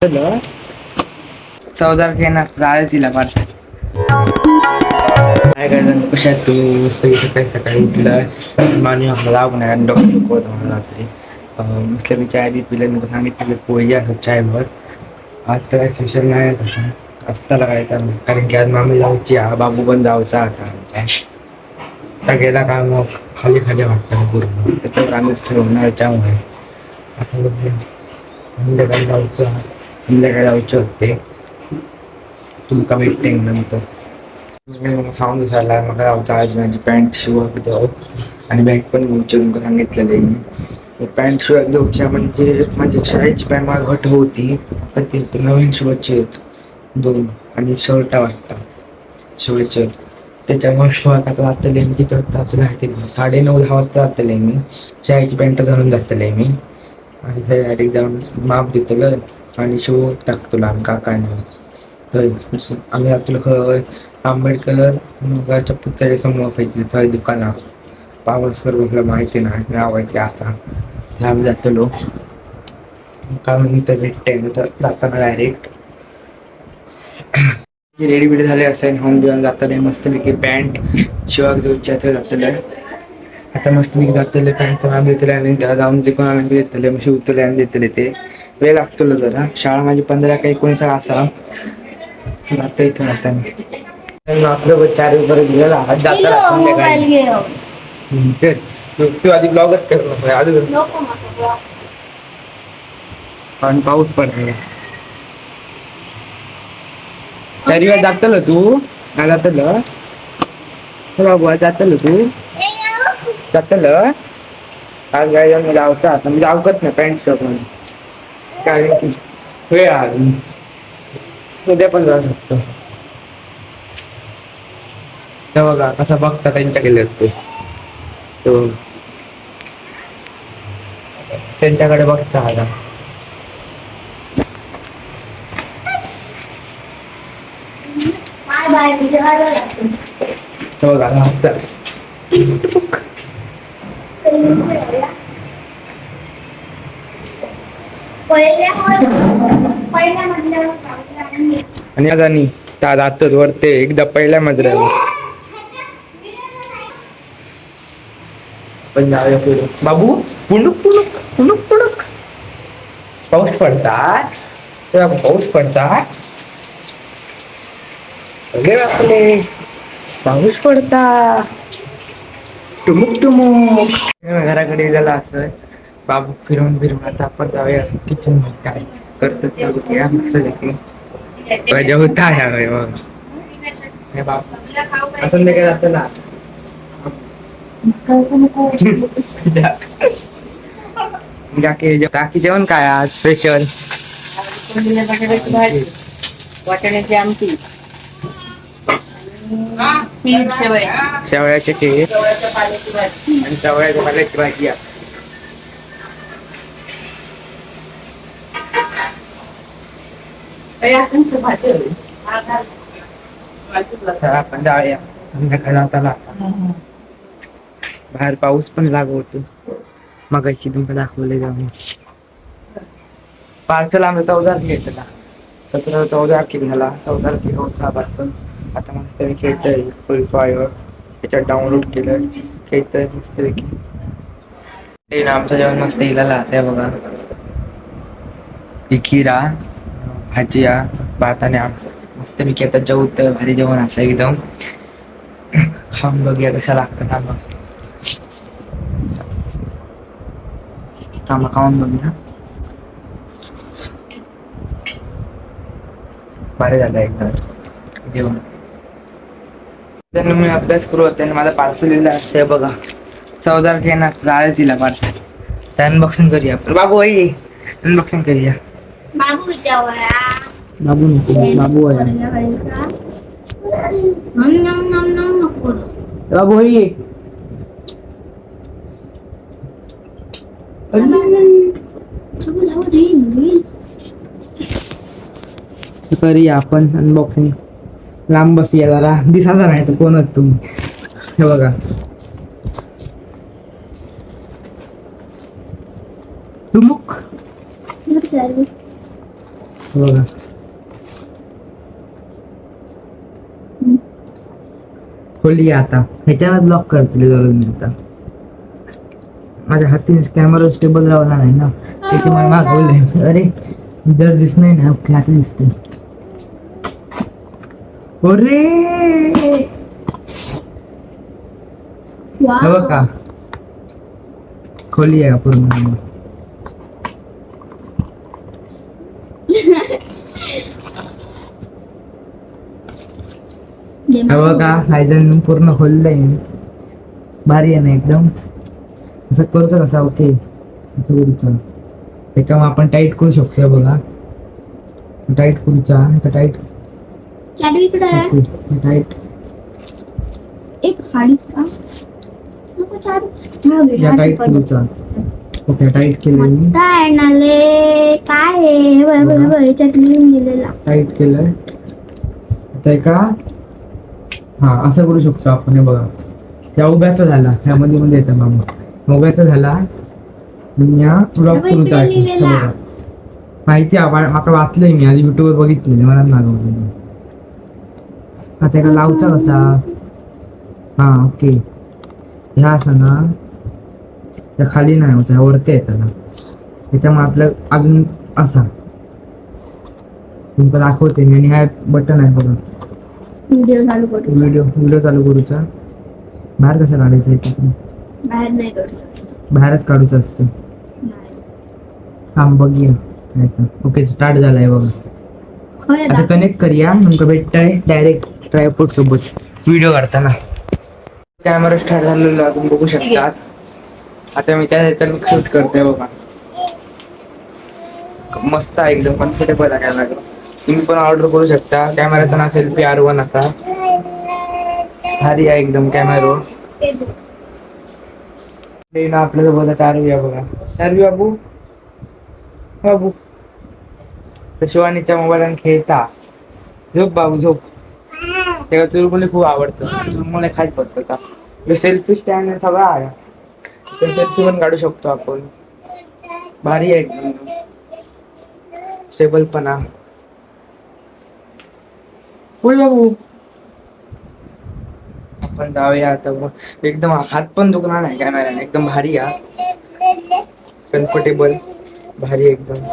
चवदार काही नसतं आलं तिला पार्सल. काय करायचं कशात तू मस्त सकाळी सकाळी उठलं मानी आपला लागून आहे डॉक्टर दुखवत मला रात्री मस्त मी चाय बी पिलं सांगितलं पोळी असं चायवर आज तर काही स्पेशल नाही तसं असताना काय तर कारण की आज मामी जाऊची बाबू पण जाऊचा आता गेला का मग खाली खाली वाटतं पूर्ण त्याच्यावर आम्हीच ठेवणार त्यामुळे आता संध्याकाळी जाऊचं संध्याकाळी जाऊचे होते तुमका भेटते नंतर साऊंड विसरला मग आज माझी पॅन्ट शिवक द्यावं आणि बॅग पण घ्यायची तुमका सांगितलेलं आहे मी पॅन्ट शिवाय घ्यायच्या म्हणजे माझी शाळेची पॅन्ट मला घट होती पण ती नवीन शिवायची आहेत दोन आणि शर्ट वाटतं शिवायचे आहेत त्याच्यामुळे शिवायला जातले मी किती वाजता जातले आहे ते 9:30 वाजता जातले मी शाळेची पॅन्ट घालून जातले मी आणि ते डायरेक्ट जाऊन माप देतलं आणि शिव टाकतो आमका काय नाही तर आम्ही आपलं आंबेडकर नगरच्या पुतळ्याच्या समोर पाहिजे थंय दुकाना पावसकर आपल्याला माहिती नाही नाव आहे ते असा आम्ही जातलो का मी तर भेटते तर जाताना डायरेक्ट रेडीमेड झाले असेल होम घेऊन जाताना मस्तपैकी पॅन्ट शिवाक देऊच्या ते जातले आता मस्तपैकी जातले पॅन्ट नाव देतले आणि त्याला जाऊन तिकून आणून देतले मग शिवतले आणि देतले ते वेळ लागतो जरा शाळा माझी 15 का 19 असा जाता इथून आता आपलं 4 पर्यंत गेला जाता संध्याकाळी तू आधी ब्लॉगच कर अजून आणि पाऊस पडतो शरीरात जातल तू जातल बाबा जातल तू जातल आज गाडी जाऊन जावचा आता मी जावकत नाही पॅन्ट शर्ट मध्ये कारण की वेळ आली उद्या पण जाऊ शकतो ते बघा कसा बघता त्यांच्या गेले असते तो त्यांच्याकडे बघता आता तो बघा हसतात आणि आज आणि त्या जातात वरते एकदा पहिल्या मजल्यावर पण जाऊया पुढे बाबू पुणुक पुणुक पुणुक पुणुक पाऊस पडतात तेव्हा पाऊस पडतात अगे बापले पाऊस पडता टुमुक टुमुक घराकडे गेला असं बाबू फिरून फिरून आता आपण जाऊया किचन मध्ये काय करतात पाहिजे होता बाबू असं नाही काय जात ना काकी जेवण काय आज स्पेशल वाटाण्याची आमटी शेवळ्याचे केक पाल्याची भाजी आणि शेवळ्याच्या पाल्याची भाजी आपण जाऊया संध्याकाळी जाताना बाहेर पाऊस पण लागवतो मगाशी तुमचं दाखवले जाऊन पार्सल आम्ही 14 घेतला 17-14 झाला 14 होता पार्सल आता मस्त मी खेळतोय फुल फायर त्याच्यात डाउनलोड केलं खेळतोय मस्तपैकी आमचं जेवण मस्त इलाला असं आहे बघा खिरा भाजिया भात आणि मस्त पैकी आता जेवतं भारी जेवण असं एकदम खाऊन बघूया कसा लागतं ना मग खाऊन बघूया भारी झालं एकदम जेवण मी अभ्यास करू होते माझा पार्सल दिला असते बघा 14 काही नसतं आलं तिला पार्सल त्या अनबॉक्सिंग करूया बाबू आई अनबॉक्सिंग करूया बाबू नको बाबू बाबू होई करूया आपण अनबॉक्सिंग लांब बसूया जरा दिसाचा नाही तर कोणच तुम्ही हे बघा टुमुक बघा खोली आता ह्याच्यानं ब्लॉक करतले जरूर आता माझ्या हाती कॅमेरा स्टेबल राहिला नाही ना त्याच्यामुळे मागवलंय अरे जर दिसत नाही ना ओके आता दिसते अरे हे बघा खोली आहे पूर्ण हे बघा हायजन पूर्ण खोललंय मी भारी आहे ना एकदम असं करूचं कसा ओके असं करूचं एका मग आपण टाईट करू शकतो हे बघा टाईट करूचा एका टाईट चालू इकडे ओके टाईट एक हाडी का नको चालू हा घे या हा टाईट पण. करूचा ओके टाईट केलं मी मत्ता आहे नाले काय आहे हे बघ, हे बघ, हे बघ, ह्याच्यात लिहून दिलेला टाईट केलंय आता एका हा असं करू शकतो आपण हे बघा या उभ्याचा झाला ह्या मध्ये मध्ये येतं मामा उभ्याचा झाला आणि या ब्लॉक हे बघ, करूचा इकडे लिहिलेला. माहिती माका वाचलंय मी आधी युट्यूबवर बघितलेलं मला मागवलं आता एका लावचा कसा हा ओके ह्या असा ना त्या खाली नाही होता वरती येतं ना त्याच्यामुळे आपलं अजून असा तुमका दाखवते मी आणि हा बटन आहे बघा व्हिडिओ चालू करू व्हिडिओ चालू करूचा बाहेर कसं काढायचं आहे बाहेर नाही करूचं बाहेरच काढूचं असतं नाही थांब बघूया ओके स्टार्ट झालाय बघा खय आता कनेक्ट करूया तुमका भेटताय डायरेक्ट ट्रायपॉड सोबत व्हिडिओ काढताना कॅमेरा स्टार्ट झालेला तुम्ही बघू शकता आता मी त्या शूट करतोय बघा मस्त आहे एकदम कम्फर्टेबल आहे कॅमेरा तुम्ही पण ऑर्डर करू शकता कॅमेराचा नाव सेल्फी R1 असा भारी आहे एकदम कॅमेरा आपल्यासोबत चारवी आहे बघा चारवी बाबू बाबू शिवानीच्या मोबाईलने खेळता झोप बाबू झोप त्याला चुरमुली खूप आवडतं चुरमुले खायच पडतं का सेल्फी स्टँड सगळं आहे तर सेल्फी पण काढू शकतो आपण भारी आहे एकदम स्टेबल पण आहे होय बाबू आपण जाऊया आता मग एकदम हात पण दुखणार नाही कॅमेरा एकदम भारी आहे कम्फर्टेबल भारी एकदम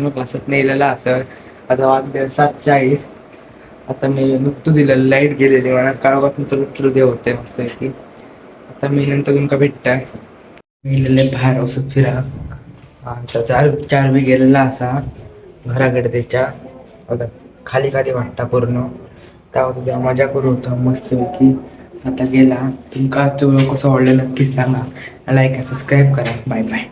क्लासात नेलेला असं आता वाजले 7:40 आता मी नुकतं दिलेलं लाईट गेलेली मला काळापासून चलू दे होते मस्त पैकी आता मी नंतर तुमका भेटताय गेलेले बाहेर औषध फिरा आता चार बी गेलेला असा घराकडे त्याच्या आता खाली खाली वाटता पूर्ण त्या मजा करू होतो मस्त पैकी आता गेला तुमका आजचं व्हिडिओ कसं आवडलं नक्कीच सांगा लाईक आणि सबस्क्राईब करा बाय बाय